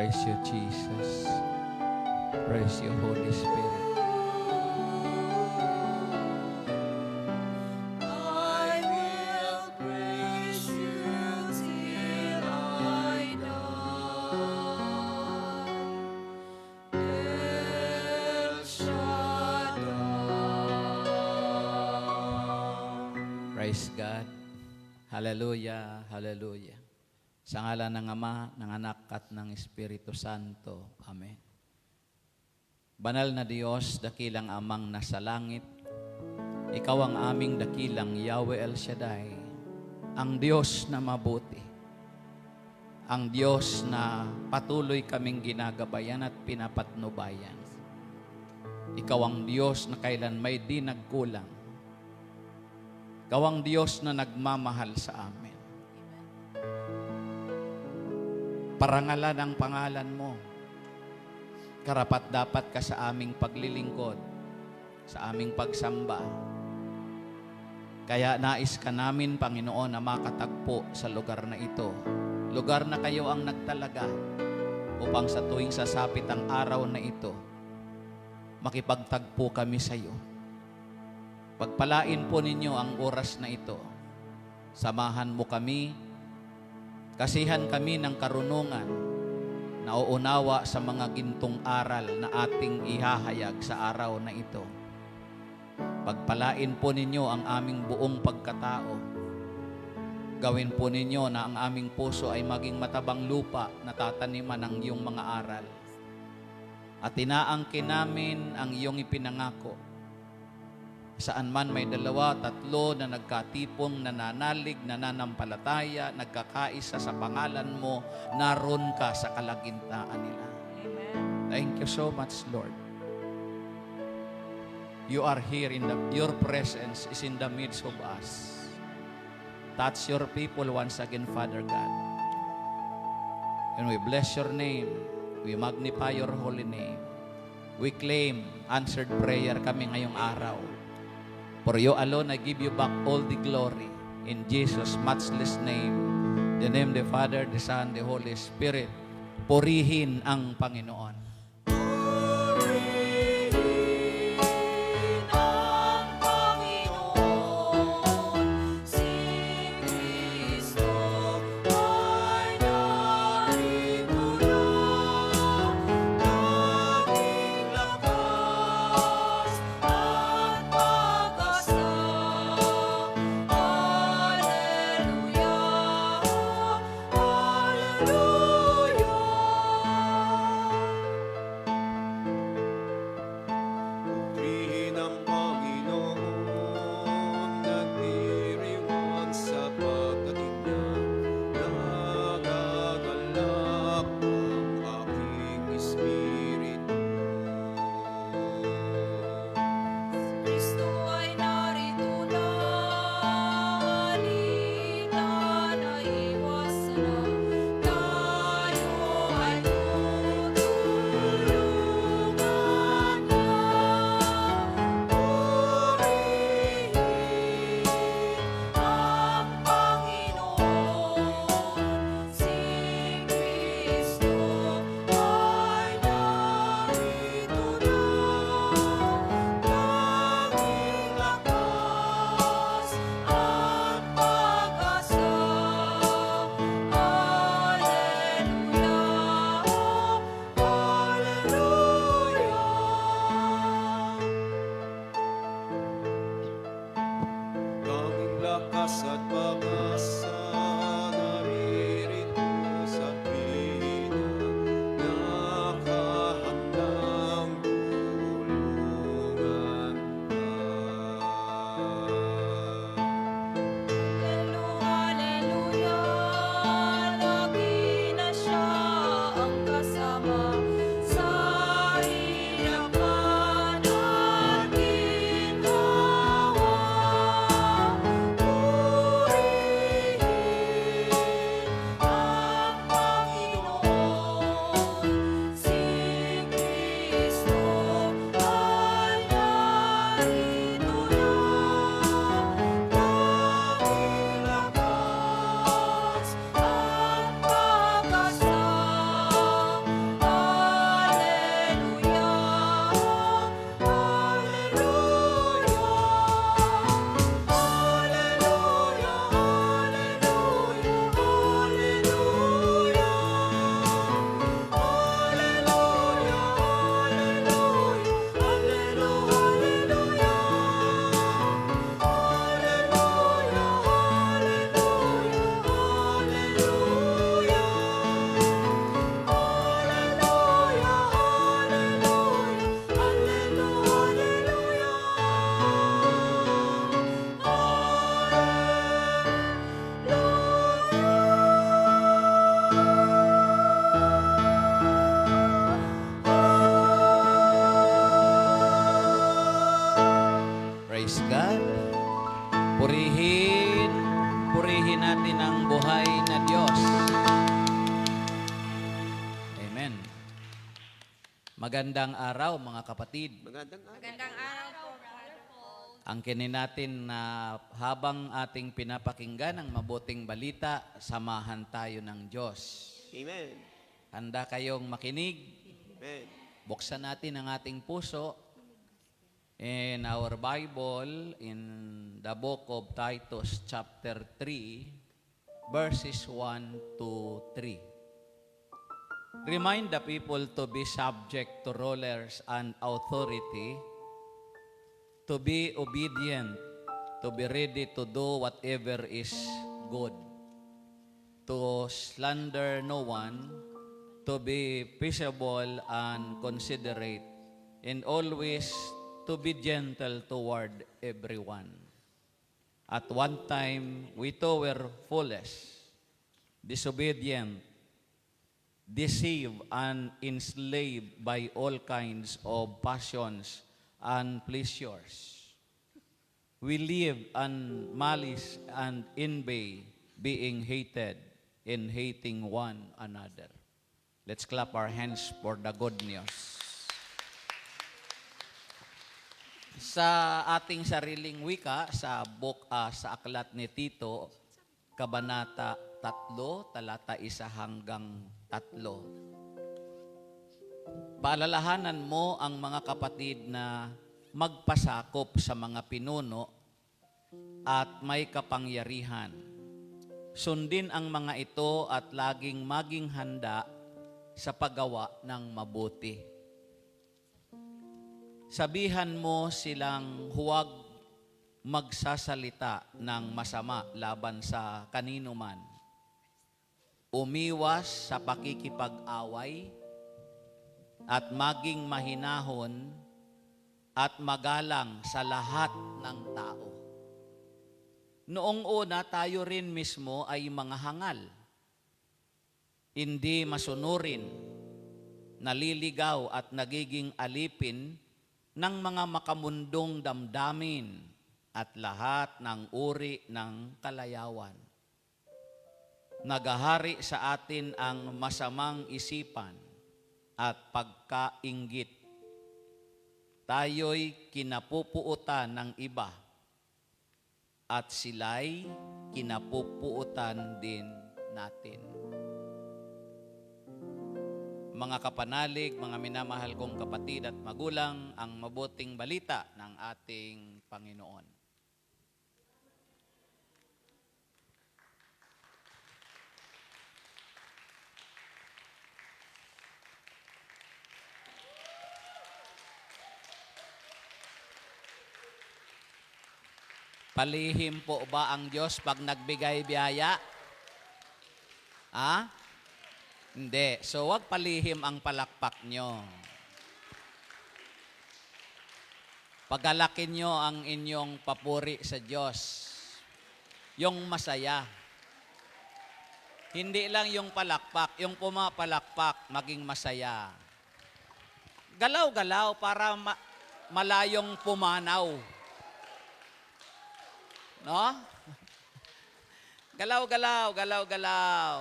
Praise you, Jesus. Praise you, Holy Spirit. I will praise you till I die. El Shaddai. Praise God. Hallelujah, hallelujah. Sa ngalan ng Ama, ng Anak at ng Espiritu Santo. Amen. Banal na Diyos, dakilang Amang nasa langit, Ikaw ang aming dakilang Yahweh El Shaddai, ang Diyos na mabuti, ang Diyos na patuloy kaming ginagabayan at pinapatnubayan. Ikaw ang Diyos na kailan may di nagkulang. Ikaw ang Diyos na nagmamahal sa amin. Parangalan ang pangalan mo. Karapat dapat ka sa aming paglilingkod, sa aming pagsamba. Kaya nais ka namin, Panginoon, na makatagpo sa lugar na ito. Lugar na kayo ang nagtalaga upang sa tuwing sasapit ang araw na ito, makipagtagpo kami sa iyo. Pagpalain po ninyo ang oras na ito. Samahan mo kami, kasihan kami ng karunungan na uunawa sa mga gintong aral na ating ihahayag sa araw na ito. Pagpalain po ninyo ang aming buong pagkatao. Gawin po ninyo na ang aming puso ay maging matabang lupa na tataniman ng iyong mga aral. At inaangkin namin ang iyong ipinangako. Saan man may 2, 3 na nagkatipong, nananalig, nananampalataya, nagkakaisa sa pangalan mo, naroon ka sa kalagitnaan nila. Amen. Thank you so much, Lord. You are here your presence is in the midst of us. Touch your people once again, Father God. And we bless your name. We magnify your holy name. We claim answered prayer kami ngayong araw. For you alone, I give you back all the glory. In Jesus' matchless name, the name of the Father, the Son, the Holy Spirit, purihin ang Panginoon. Purihin ang Panginoon, si Kristo ay narito na. Naging lakas at pag-asa. Hallelujah, hallelujah. Magandang araw mga kapatid. Magandang araw. Magandang araw po, Brother Paul. Angkinin natin na habang ating pinapakinggan ang mabuting balita, samahan tayo ng Diyos. Amen. Handa kayong makinig? Amen. Buksan natin ang ating puso in our Bible, in the book of Titus chapter 3, verses 1 to 3. Remind the people to be subject to rulers and authority, to be obedient, to be ready to do whatever is good, to slander no one, to be peaceable and considerate, and always to be gentle toward everyone. At one time, we too were foolish, disobedient, deceived and enslaved by all kinds of passions and pleasures. We live in malice and envy, being hated and hating one another. Let's clap our hands for the good news. Sa ating sariling wika, sa sa aklat ni Tito, Kabanata 3, talata 1 hanggang 3. Paalalahanan mo ang mga kapatid na magpasakop sa mga pinuno at may kapangyarihan. Sundin ang mga ito at laging maging handa sa paggawa ng mabuti. Sabihan mo silang huwag magsasalita ng masama laban sa kanino man. Umiwas sa pakikipag-away at maging mahinahon at magalang sa lahat ng tao. Noong una, tayo rin mismo ay mga hangal. Hindi masunurin, naliligaw at nagiging alipin ng mga makamundong damdamin at lahat ng uri ng kalayawan. Nagahari sa atin ang masamang isipan at pagkainggit. Tayo'y kinapupuutan ng iba at sila'y kinapupuutan din natin. Mga kapanalig, mga minamahal kong kapatid at magulang, ang mabuting balita ng ating Panginoon. Palihim po ba ang Diyos pag nagbigay biyaya? Ha? Hindi. So, wag palihim ang palakpak nyo. Pagalakin nyo ang inyong papuri sa Diyos. Yung masaya. Hindi lang yung palakpak, yung pumapalakpak, maging masaya. Galaw-galaw para malayong pumanaw. No? Galaw-galaw, galaw-galaw.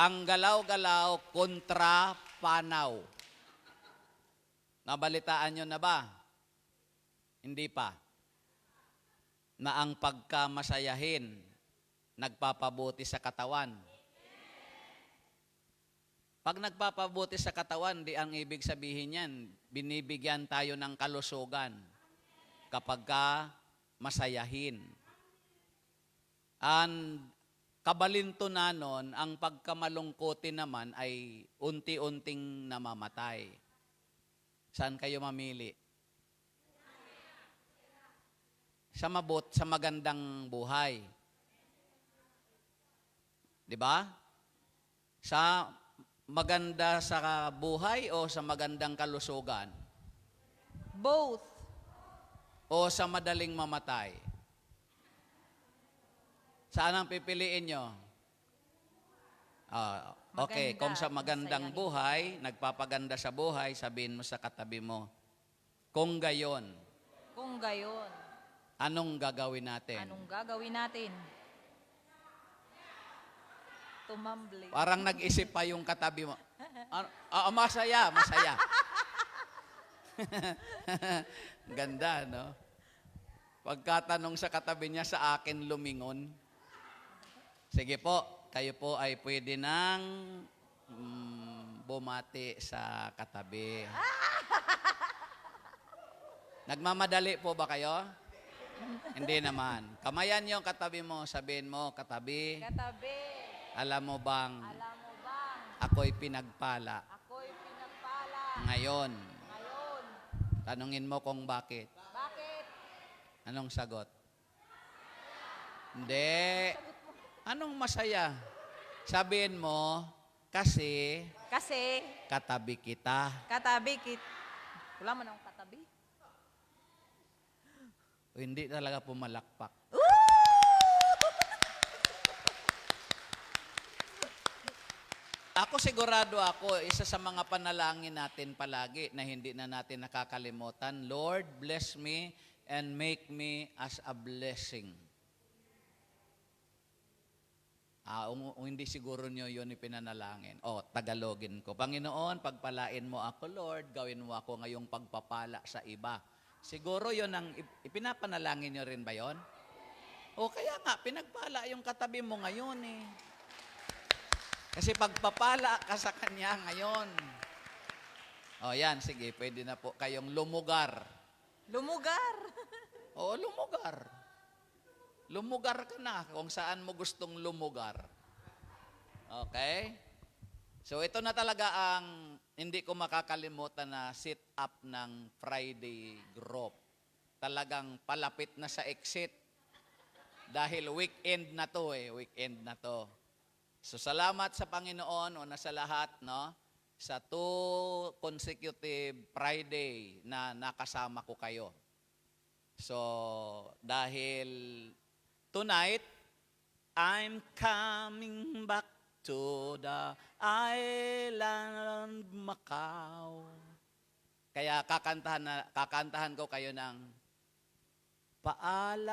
Ang galaw-galaw kontra panaw. Nabalitaan nyo na ba? Hindi pa. Na ang pagkamasayahin, nagpapabuti sa katawan. Pag nagpapabuti sa katawan, di ang ibig sabihin yan, binibigyan tayo ng kalusugan kapag ka masayahin. And kabalinto na nun, ang pagkamalungkotin naman ay unti-unting namamatay. Saan kayo mamili? Sa magandang buhay. Di ba? Sa maganda sa buhay o sa magandang kalusugan? Both. O sa madaling mamatay? Saan ang pipiliin nyo? Okay, Maganda kung sa at magandang masayahin. buhay, nagpapaganda sa buhay, sabihin mo sa katabi mo, kung gayon, Kung gayon, anong gagawin natin? anong gagawin natin? Tumambling. Parang nag-isip pa yung katabi mo. Masaya, masaya. Ganda, no? Pagkatanong sa katabi niya, sa akin lumingon. Sige po, kayo po ay pwede nang bumati sa katabi. Nagmamadali po ba kayo? Hindi naman. Kamayan yung katabi mo, sabihin mo, katabi, Katabi, alam mo bang alam mo bang ako'y pinagpala ako'y pinagpala ngayon? ngayon? Tanungin mo kung bakit. Bakit? Anong sagot? Hindi. Anong masaya? Sabihin mo, kasi Kasi, katabi kita. katabi kit. Wala man akong katabi. O hindi talaga pumalakpak. Ako sigurado ako, isa sa mga panalangin natin palagi na hindi na natin nakakalimutan, Lord, bless me and make me as a blessing. Hindi siguro nyo yun ipinanalangin. Tagalogin ko. Panginoon, pagpalain mo ako, Lord, gawin mo ako ngayong pagpapala sa iba. Siguro yun ang ipinapanalangin nyo rin ba yun? Kaya nga, pinagpala yung katabi mo ngayon eh. Kasi pagpapala ka sa kanya ngayon. Yan, sige, pwede na po kayong lumugar. Lumugar. Lumugar. Lumugar ka na kung saan mo gustong lumugar. Okay? So ito na talaga ang hindi ko makakalimutan na sit-up ng Friday group. Talagang palapit na sa exit. Dahil weekend na to weekend na to. So salamat sa Panginoon una sa lahat, no? Sa 2 consecutive Friday na nakasama ko kayo. So dahil tonight, I'm coming back to the island Macau. Kaya kakantahan ko kayo ng paalam.